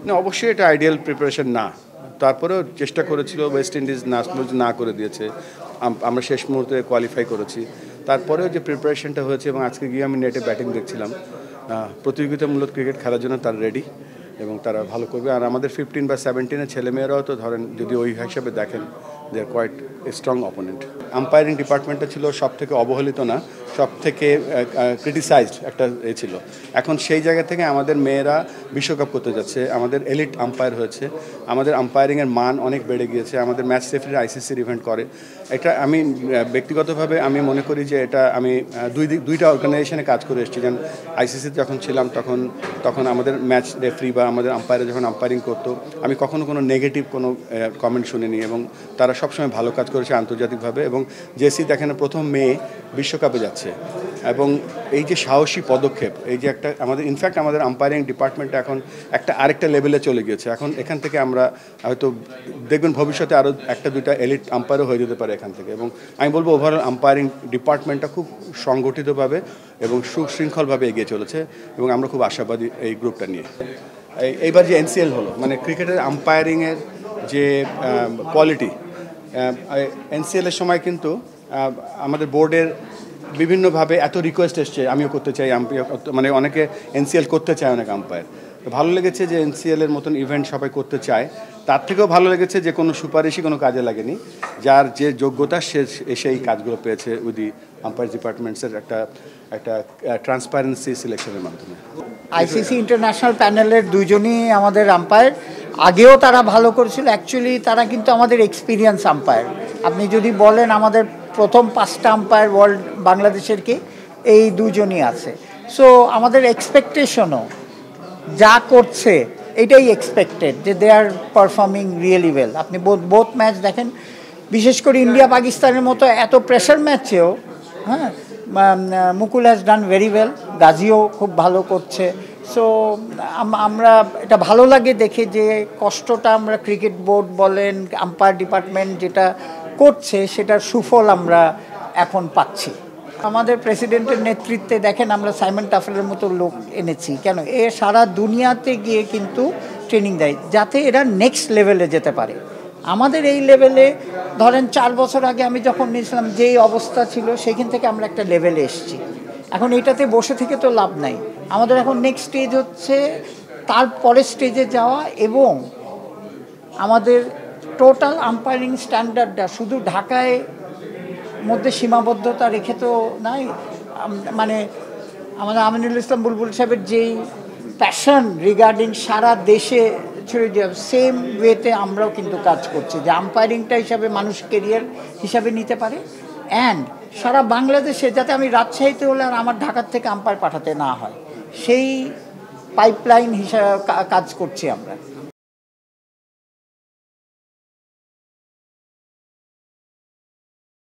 না, অবশ্যই এটা আইডিয়াল প্রিপারেশন না, তারপরেও চেষ্টা করেছিল। ওয়েস্ট ইন্ডিজ না করে দিয়েছে, আমরা শেষ মুহূর্তে কোয়ালিফাই করেছি। তারপরেও যে প্রিপারেশনটা হয়েছে, এবং আজকে গিয়ে আমি নেটে ব্যাটিং দেখছিলাম, প্রতিযোগিতামূলক ক্রিকেট খেলার জন্য তারা রেডি এবং তারা ভালো করবে। আর আমাদের 15 বা 17-এর ছেলেমেয়েরাও তো ধরেন, যদি ওই হিসাবে দেখেন, they are quite strong opponent. Umpiring ডিপার্টমেন্টটা ছিল সব থেকে অবহেলিত না, সব থেকে ক্রিটিসাইজড একটা ছিল। এখন সেই জায়গা থেকে আমাদের মেয়েরা বিশ্বকাপ করতে যাচ্ছে, আমাদের এলিট আম্পায়ার হয়েছে, আমাদের আম্পায়ারিংয়ের মান অনেক বেড়ে গিয়েছে। আমাদের ম্যাচ রেফারি আইসিসির ইভেন্ট করে। এটা আমি ব্যক্তিগতভাবে আমি মনে করি যে এটা আমি দুইটা অর্গানাইজেশনে কাজ করে এসেছি। যেন আইসিসিতে যখন ছিলাম তখন আমাদের ম্যাচ রেফারি বা আমাদের আম্পায়ার যখন আম্পায়ারিং করতো, আমি কখনো কোনো নেগেটিভ কোনো কমেন্ট শুনিনি, এবং তারা সবসময় ভালো কাজ করেছে আন্তর্জাতিকভাবে। এবং জেসি দেখেন প্রথম মেয়ে বিশ্বকাপে যাচ্ছে, এবং এই যে সাহসী পদক্ষেপ, এই যে একটা আমাদের ইনফ্যাক্ট আমাদের আম্পায়ারিং ডিপার্টমেন্টটা এখন আরেকটা লেভেলে চলে গিয়েছে। এখন এখান থেকে আমরা হয়তো দেখবেন ভবিষ্যতে আরও একটা দুইটা এলিট আম্পায়ারও হয়ে যেতে পারে এখান থেকে। এবং আমি বলবো ওভারঅল আম্পায়ারিং ডিপার্টমেন্টটা খুব সংগঠিতভাবে এবং সুশৃঙ্খলভাবে এগিয়ে চলেছে, এবং আমরা খুব আশাবাদী এই গ্রুপটা নিয়ে। এইবার যে এনসিএল হলো, মানে ক্রিকেটের আম্পায়ারিংয়ের যে কোয়ালিটি, এনসিএলের সময় কিন্তু আমাদের বোর্ডের বিভিন্নভাবে এত রিকোয়েস্ট এসছে, আমিও করতে চাই, মানে অনেকে এনসিএল করতে চায়, অনেক আম্পায়ার। তো ভালো লেগেছে যে এনসিএলের মতন ইভেন্ট সবাই করতে চায়। তার থেকেও ভালো লেগেছে যে কোনো সুপারিশই কোনো কাজে লাগেনি, যার যে যোগ্যতা সে সেই কাজগুলো পেয়েছে উইথ দি আম্পায়ার ডিপার্টমেন্টসের একটা ট্রান্সপারেন্সি সিলেকশনের মাধ্যমে। আইসিসি ইন্টারন্যাশনাল প্যানেলের দুজনই আমাদের আম্পায়ার, আগেও তারা ভালো করেছিল। অ্যাকচুয়ালি তারা কিন্তু আমাদের এক্সপিরিয়েন্স আম্পায়ার। আপনি যদি বলেন আমাদের প্রথম 5টা আম্পায়ার ওয়ার্ল্ড বাংলাদেশের কি, এই দুজনই আছে। সো আমাদের এক্সপেকটেশনও যা করছে এটাই এক্সপেক্টেড, যে দে আর পারফর্মিং রিয়েলি ওয়েল। আপনি বোথ ম্যাচ দেখেন, বিশেষ করে ইন্ডিয়া পাকিস্তানের মতো এত প্রেশার ম্যাচেও হ্যাঁ মুকুল হ্যাজ ডান ভেরি ওয়েল, গাজীও খুব ভালো করছে। সো আমরা এটা ভালো লাগে দেখে যে কষ্টটা আমরা ক্রিকেট বোর্ড বলেন আম্পায়ার ডিপার্টমেন্ট যেটা করছে সেটার সুফল আমরা এখন পাচ্ছি। আমাদের প্রেসিডেন্টের নেতৃত্বে দেখেন আমরা সাইমন টাফেলের মতো লোক এনেছি। কেন? এ সারা দুনিয়াতে গিয়ে কিন্তু ট্রেনিং দেয় যাতে এরা নেক্সট লেভেলে যেতে পারে। আমাদের এই লেভেলে ধরেন 4 বছর আগে আমি যখন নিয়েছিলাম যেই অবস্থা ছিল, সেখান থেকে আমরা একটা লেভেলে এসেছি। এখন এইটাতে বসে থেকে তো লাভ নাই, আমাদের এখন নেক্সট স্টেজ হচ্ছে তার পরের স্টেজে যাওয়া, এবং আমাদের টোটাল আম্পায়ারিং স্ট্যান্ডার্ডটা শুধু ঢাকায় মধ্যে সীমাবদ্ধতা রেখে তো নাই। মানে আমাদের আমিনুল ইসলাম বুলবুল সাহেবের যেই প্যাশন রিগার্ডিং সারা দেশে ছড়িয়ে যাবে, সেম ওয়েতে আমরাও কিন্তু কাজ করছি যে আম্পায়ারিংটা হিসাবে মানুষ কেরিয়ার হিসাবে নিতে পারে, অ্যান্ড সারা বাংলাদেশে যাতে আমি রাজশাহীতে হলে আর আমার ঢাকার থেকে আম্পায়ার পাঠাতে না হয়, সেই পাইপলাইন হিসাবে কাজ করছি আমরা।